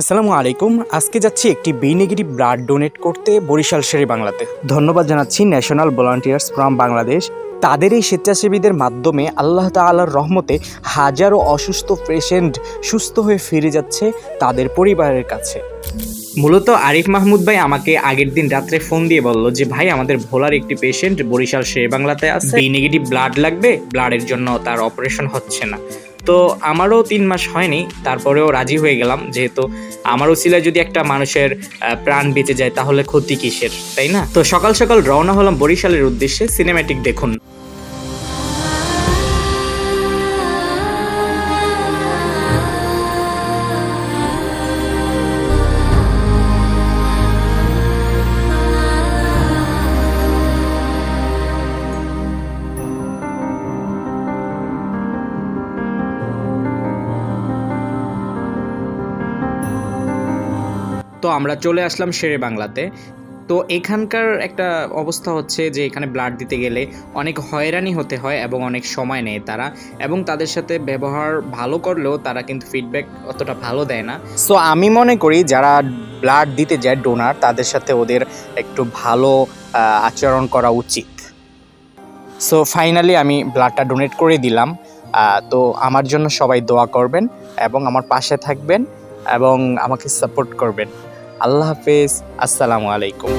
আসসালামু আলাইকুম। আজকে যাচ্ছি একটি বি নেগেটিভ ব্লাড ডোনেট করতে বরিশাল শেরে বাংলাতে। ধন্যবাদ জানাচ্ছি ন্যাশনাল ভলান্টিয়ার্স ফ্রম বাংলাদেশ। তাদের এই স্বেচ্ছাসেবীদের মাধ্যমে আল্লাহ তাআলার রহমতে হাজারো অসুস্থ পেশেন্ট সুস্থ হয়ে ফিরে যাচ্ছে তাদের পরিবারের কাছে। মূলত আরিফ মাহমুদ ভাই আমাকে আগের দিন রাত্রে ফোন দিয়ে বলল যে ভাই, আমাদের ভোলার একটি পেশেন্ট বরিশাল শেরে বাংলাতে আছে, বি নেগেটিভ ব্লাড লাগবে, ব্লাডের জন্য তার অপারেশন হচ্ছে না। তো আমারও 3 মাস হয়নি, তারপরেও রাজি হয়ে গেলাম, যেহেতু আমারও ছিলা যদি একটা মানুষের প্রাণ বেঁচে যায় তাহলে ক্ষতি কিসের, তাই না? তো সকাল সকাল রওনা হলাম বরিশালের উদ্দেশ্যে। সিনেম্যাটিক দেখুন। তো আমরা চলে আসলাম শেরে বাংলাতে। তো এখানকার একটা অবস্থা হচ্ছে যে এখানে ব্লাড দিতে গেলে অনেক হয়রানি হতে হয় এবং অনেক সময় নেয় তারা, এবং তাদের সাথে ব্যবহার ভালো করলেও তারা কিন্তু ফিডব্যাক অতটা ভালো দেয় না। সো আমি মনে করি যারা ব্লাড দিতে যায় ডোনার, তাদের সাথে ওদের একটু ভালো আচরণ করা উচিত। সো ফাইনালি আমি ব্লাডটা ডোনেট করে দিলাম। তো আমার জন্য সবাই দোয়া করবেন এবং আমার পাশে থাকবেন এবং আমাকে সাপোর্ট করবেন। আল্লাহ হাফেজ। আসসালামু আলাইকুম।